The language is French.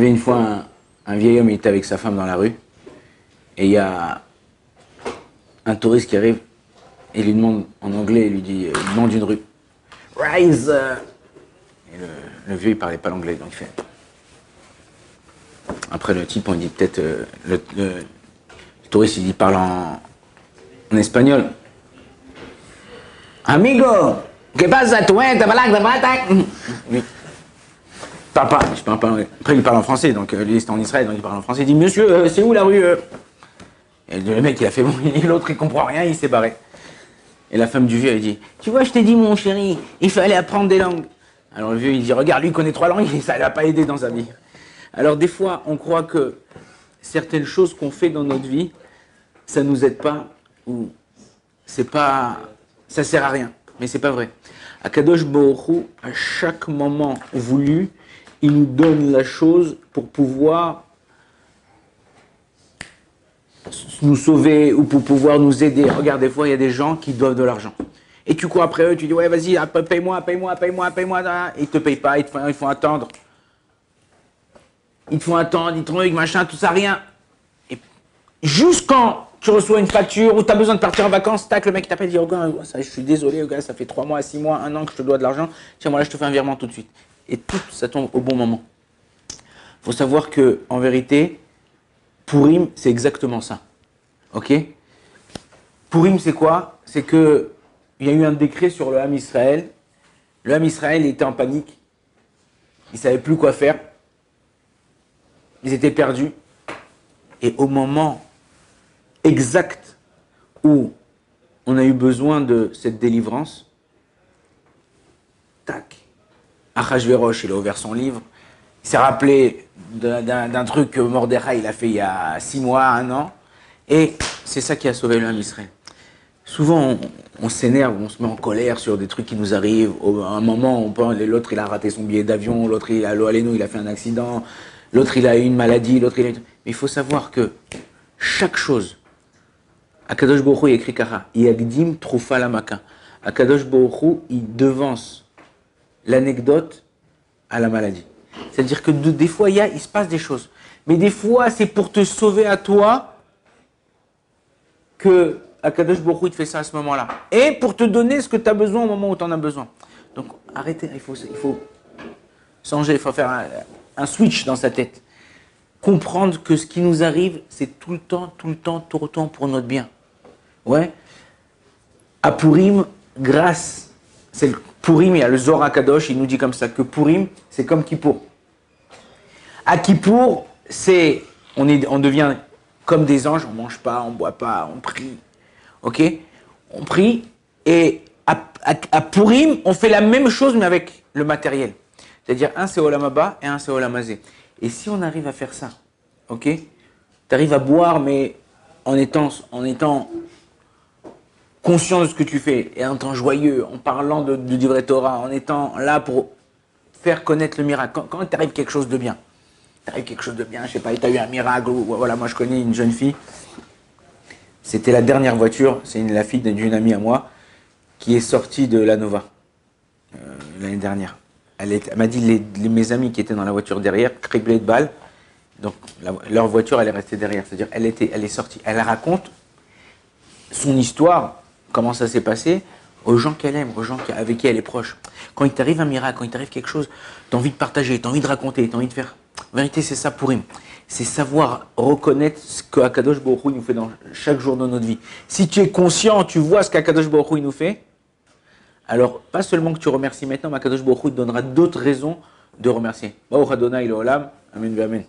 arrivé une fois un vieil homme, il était avec sa femme dans la rue, et il y a un touriste qui arrive, et il lui demande en anglais, il lui demande une rue. Rise! Et le vieux, il parlait pas l'anglais, donc il fait. Après, le type, on dit peut-être. Le touriste, il parle en espagnol. Amigo! ¿Qué pasa? ¿Tú te oui. Papa, je parle pas anglais. Après, il parle en français, donc lui, c'était en Israël, donc il parle en français. Il dit, monsieur, c'est où la rue? Et le mec, il a fait bon, l'autre, il comprend rien, il s'est barré. Et la femme du vieux, elle dit, tu vois, je t'ai dit, mon chéri, il fallait apprendre des langues. Alors le vieux, il dit, regarde, lui, il connaît 3 langues, et ça ne l'a pas aidé dans sa vie. Alors des fois, on croit que certaines choses qu'on fait dans notre vie, ça nous aide pas, ou c'est pas, ça sert à rien. Mais c'est pas vrai. Akadosh Baruch Hu, à chaque moment voulu, il nous donne la chose pour pouvoir nous sauver ou pour pouvoir nous aider. Regarde, des fois, il y a des gens qui doivent de l'argent. Et tu cours après eux, tu dis, ouais, vas-y, paye-moi. Et ils te payent pas, ils font attendre. Ils te font attendre, ils te trucs, machin, tout ça, rien. Et jusqu'en tu reçois une facture ou tu as besoin de partir en vacances, tac, le mec t'appelle et dit, oh gars, je suis désolé, gars, ça fait 3 mois, 6 mois, 1 an que je te dois de l'argent. Tiens, moi là, je te fais un virement tout de suite. Et tout, ça tombe au bon moment. Il faut savoir que, en vérité, Purim, c'est exactement ça. Ok? Purim, c'est quoi? C'est que il y a eu un décret sur le Ham Israël. Le Ham Israël était en panique. Ils ne savaient plus quoi faire. Ils étaient perdus. Et au moment exact où on a eu besoin de cette délivrance, tac, Achashverosh, il a ouvert son livre. Il s'est rappelé d'un truc que Mordechai il a fait il y a 6 mois, 1 an. Et c'est ça qui a sauvé le Ham Israël. Souvent, on s'énerve, on se met en colère sur des trucs qui nous arrivent. À un moment, l'autre, il a raté son billet d'avion, l'autre, il a fait un accident, l'autre, il a eu une maladie, l'autre, il a eu... Mais il faut savoir que chaque chose, Akadosh Baruch Hu, il écrit Kara, Yagdim Trufa Lamaka. Akadosh Baruch Hu, il devance l'anecdote à la maladie. C'est-à-dire que des fois, il se passe des choses. Mais des fois, c'est pour te sauver à toi que Akadosh Baruch Hu, il te fait ça à ce moment-là. Et pour te donner ce que tu as besoin au moment où tu en as besoin. Donc, arrêtez, il faut changer, il faut faire un switch dans sa tête. Comprendre que ce qui nous arrive, c'est tout le temps pour notre bien. Ouais. À Purim, c'est le Purim, il y a le Zohar Kadosh, il nous dit comme ça, que Purim, c'est comme Kippour. À Kippour, on devient comme des anges, on ne mange pas, on ne boit pas, on prie. Ok? On prie, et à Purim, on fait la même chose, mais avec le matériel. C'est-à-dire, un c'est Olam Haba et un c'est Olam Hazé. Et si on arrive à faire ça, ok? Tu arrives à boire, mais en étant conscient de ce que tu fais, et en étant joyeux, en parlant du vrai Torah, en étant là pour faire connaître le miracle. Quand t'arrive quelque chose de bien, je sais pas, t'as eu un miracle, ou voilà, moi je connais une jeune fille, c'était la dernière voiture, c'est la fille d'une amie à moi, qui est sortie de la Nova, l'année dernière. Elle m'a dit, mes amis qui étaient dans la voiture derrière, criblés de balles, donc leur voiture, elle est restée derrière, c'est-à-dire elle est sortie, elle raconte son histoire, comment ça s'est passé, aux gens qu'elle aime, aux gens avec qui elle est proche. Quand il t'arrive un miracle, quand il t'arrive quelque chose, tu as envie de partager, tu as envie de raconter, tu as envie de faire. En vérité, c'est ça Purim. C'est savoir reconnaître ce que Akadosh Baruch Hu nous fait dans chaque jour de notre vie. Si tu es conscient, tu vois ce qu'Akadosh Baruch Hu nous fait, alors pas seulement que tu remercies maintenant, mais Akadosh Baruch Hu te donnera d'autres raisons de remercier. Baruch Adonai l'Olam, Amen, Amen.